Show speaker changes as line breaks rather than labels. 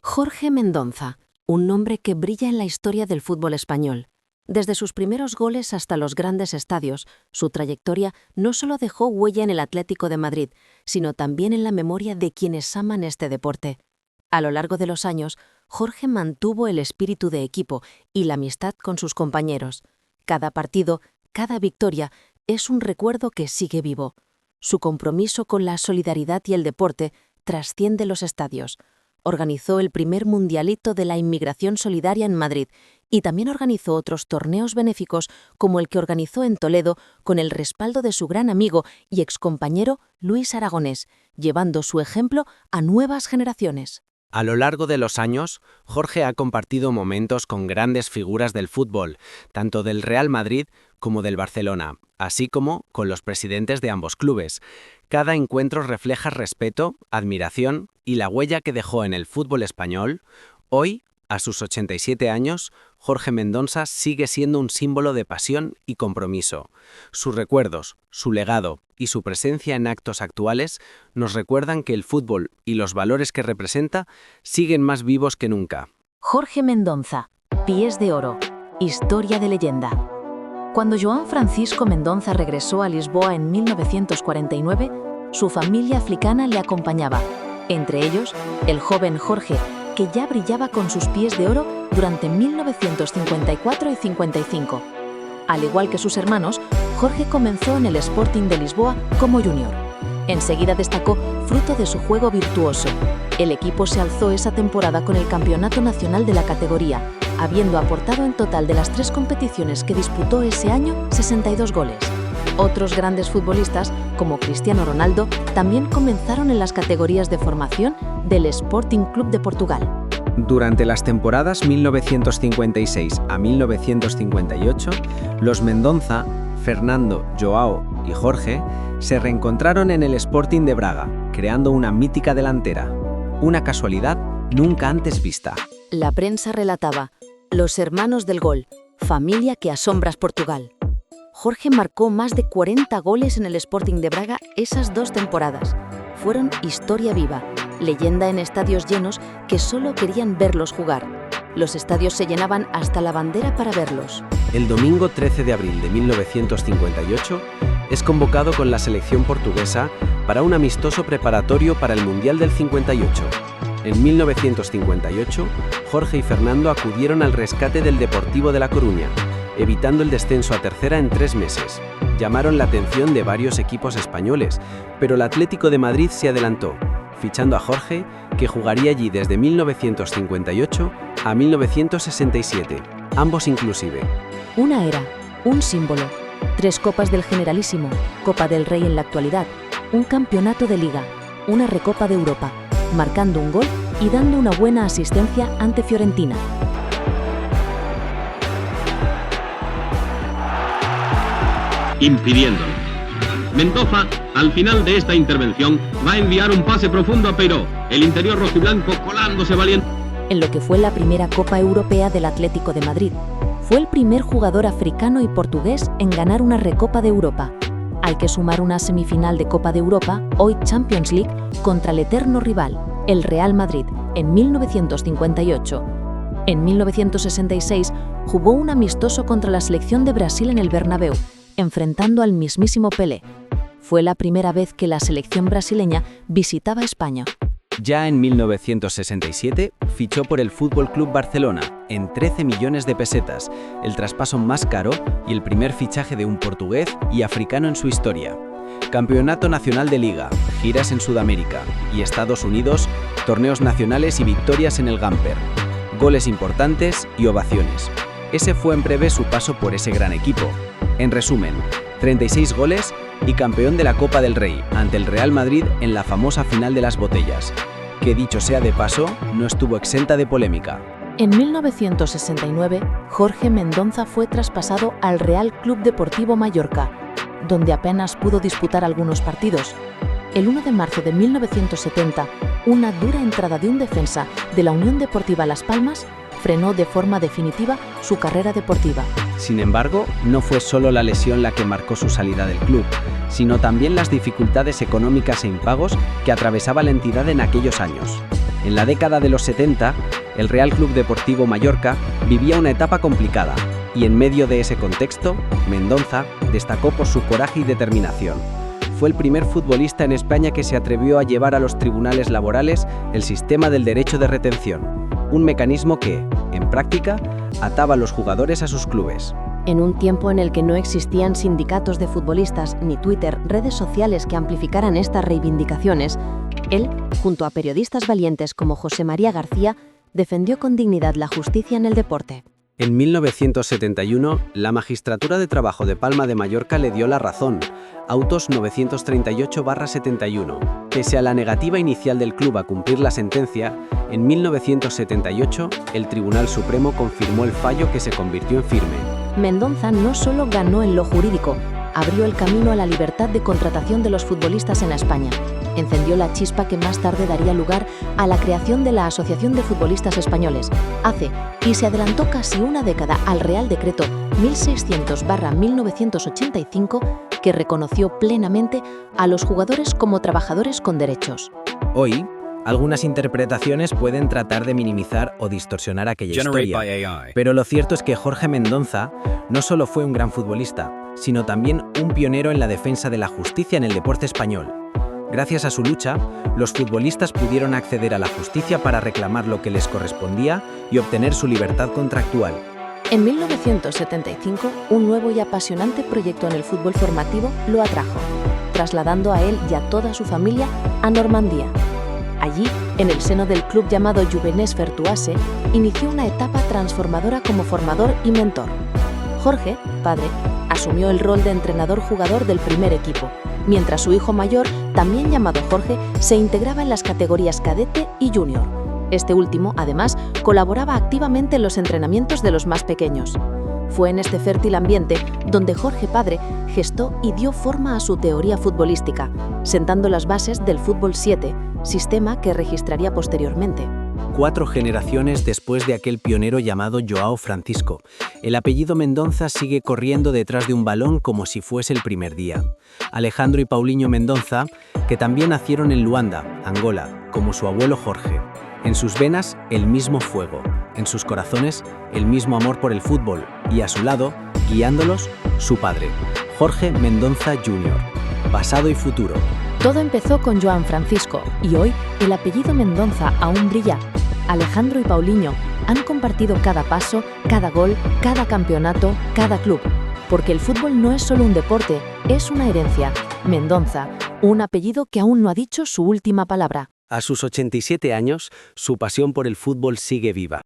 Jorge Mendonça, un nombre que brilla en la historia del fútbol español. Desde sus primeros goles hasta los grandes estadios, su trayectoria no solo dejó huella en el Atlético de Madrid, sino también en la memoria de quienes aman este deporte. A lo largo de los años, Jorge mantuvo el espíritu de equipo y la amistad con sus compañeros. Cada partido, cada victoria, es un recuerdo que sigue vivo. Su compromiso con la solidaridad y el deporte trasciende los estadios. Organizó el primer mundialito de la inmigración solidaria en Madrid y también organizó otros torneos benéficos como el que organizó en Toledo con el respaldo de su gran amigo y excompañero Luis Aragonés, llevando su ejemplo a nuevas generaciones.
A lo largo de los años, Jorge ha compartido momentos con grandes figuras del fútbol, tanto del Real Madrid como del Barcelona, así como con los presidentes de ambos clubes. Cada encuentro refleja respeto, admiración y la huella que dejó en el fútbol español. Hoy, a sus 87 años, Jorge Mendonça sigue siendo un símbolo de pasión y compromiso. Sus recuerdos, su legado y su presencia en actos actuales nos recuerdan que el fútbol y los valores que representa siguen más vivos que nunca.
Jorge Mendonça, Pies de Oro, historia de leyenda. Cuando João Francisco Mendonça regresó a Lisboa en 1949, su familia africana le acompañaba, entre ellos el joven Jorge, que ya brillaba con sus pies de oro durante 1954 y 55. Al igual que sus hermanos, Jorge comenzó en el Sporting de Lisboa como junior. Enseguida destacó fruto de su juego virtuoso. El equipo se alzó esa temporada con el Campeonato Nacional de la categoría, habiendo aportado en total de las 3 competiciones que disputó ese año 62 goles. Otros grandes futbolistas, como Cristiano Ronaldo, también comenzaron en las categorías de formación del Sporting Club de Portugal.
Durante las temporadas 1956 a 1958, los Mendonça, Fernando, João y Jorge se reencontraron en el Sporting de Braga, creando una mítica delantera. Una casualidad nunca antes vista.
La prensa relataba: los hermanos del gol, familia que asombras Portugal. Jorge marcó más de 40 goles en el Sporting de Braga esas 2 temporadas. Fueron historia viva, leyenda en estadios llenos que solo querían verlos jugar. Los estadios se llenaban hasta la bandera para verlos.
El domingo 13 de abril de 1958 es convocado con la selección portuguesa para un amistoso preparatorio para el Mundial del 58. En 1958, Jorge y Fernando acudieron al rescate del Deportivo de La Coruña, evitando el descenso a tercera en 3 meses. Llamaron la atención de varios equipos españoles, pero el Atlético de Madrid se adelantó, fichando a Jorge, que jugaría allí desde 1958 a 1967, ambos inclusive.
Una era, un símbolo, 3 copas del Generalísimo, Copa del Rey en la actualidad, un campeonato de Liga, una Recopa de Europa, marcando un gol y dando una buena asistencia ante Fiorentina.
Impidiéndolo. Mendoza, al final de esta intervención, va a enviar un pase profundo a Peiró, el interior rojiblanco colándose valiente.
En lo que fue la primera Copa Europea del Atlético de Madrid, fue el primer jugador africano y portugués en ganar una Recopa de Europa. Hay que sumar una semifinal de Copa de Europa, hoy Champions League, contra el eterno rival, el Real Madrid, en 1958. En 1966 jugó un amistoso contra la selección de Brasil en el Bernabéu, enfrentando al mismísimo Pelé. Fue la primera vez que la selección brasileña visitaba España.
Ya en 1967 fichó por el Fútbol Club Barcelona en 13 millones de pesetas, el traspaso más caro y el primer fichaje de un portugués y africano en su historia. Campeonato Nacional de Liga, giras en Sudamérica y Estados Unidos, torneos nacionales y victorias en el Gamper. Goles importantes y ovaciones. Ese fue en breve su paso por ese gran equipo. En resumen, 36 goles y campeón de la Copa del Rey ante el Real Madrid en la famosa final de las botellas, que dicho sea de paso, no estuvo exenta de polémica.
En 1969, Jorge Mendonça fue traspasado al Real Club Deportivo Mallorca, donde apenas pudo disputar algunos partidos. El 1 de marzo de 1970, una dura entrada de un defensa de la Unión Deportiva Las Palmas frenó de forma definitiva su carrera deportiva.
Sin embargo, no fue solo la lesión la que marcó su salida del club, sino también las dificultades económicas e impagos que atravesaba la entidad en aquellos años. En la década de los 70, el Real Club Deportivo Mallorca vivía una etapa complicada, y en medio de ese contexto, Mendonça destacó por su coraje y determinación. Fue el primer futbolista en España que se atrevió a llevar a los tribunales laborales el sistema del derecho de retención, un mecanismo que, en práctica, ataba a los jugadores a sus clubes.
En un tiempo en el que no existían sindicatos de futbolistas ni Twitter, redes sociales que amplificaran estas reivindicaciones, él, junto a periodistas valientes como José María García, defendió con dignidad la justicia en el deporte.
En 1971, la Magistratura de Trabajo de Palma de Mallorca le dio la razón, autos 938/71. Pese a la negativa inicial del club a cumplir la sentencia, en 1978 el Tribunal Supremo confirmó el fallo que se convirtió en firme.
Mendonça no solo ganó en lo jurídico, abrió el camino a la libertad de contratación de los futbolistas en España. Encendió la chispa que más tarde daría lugar a la creación de la Asociación de Futbolistas Españoles, AFE, y se adelantó casi una década al Real Decreto 1600/1985, que reconoció plenamente a los jugadores como trabajadores con derechos.
Hoy, algunas interpretaciones pueden tratar de minimizar o distorsionar aquella historia, pero lo cierto es que Jorge Mendonça no solo fue un gran futbolista, sino también un pionero en la defensa de la justicia en el deporte español. Gracias a su lucha, los futbolistas pudieron acceder a la justicia para reclamar lo que les correspondía y obtener su libertad contractual.
En 1975, un nuevo y apasionante proyecto en el fútbol formativo lo atrajo, trasladando a él y a toda su familia a Normandía. Allí, en el seno del club llamado Jovenès Vertuase, inició una etapa transformadora como formador y mentor. Jorge, padre, asumió el rol de entrenador-jugador del primer equipo, mientras su hijo mayor, también llamado Jorge, se integraba en las categorías cadete y junior. Este último, además, colaboraba activamente en los entrenamientos de los más pequeños. Fue en este fértil ambiente donde Jorge padre gestó y dio forma a su teoría futbolística, sentando las bases del fútbol 7, sistema que registraría posteriormente.
4 generaciones después de aquel pionero llamado Joao Francisco, el apellido Mendonça sigue corriendo detrás de un balón como si fuese el primer día. Alejandro y Paulinho Mendonça, que también nacieron en Luanda, Angola, como su abuelo Jorge. En sus venas, el mismo fuego, en sus corazones, el mismo amor por el fútbol, y a su lado, guiándolos, su padre, Jorge Mendonça Jr., pasado y futuro.
Todo empezó con Joan Francisco, y hoy el apellido Mendonça aún brilla. Alejandro y Paulinho han compartido cada paso, cada gol, cada campeonato, cada club. Porque el fútbol no es solo un deporte, es una herencia. Mendonça, un apellido que aún no ha dicho su última palabra.
A sus 87 años, su pasión por el fútbol sigue viva.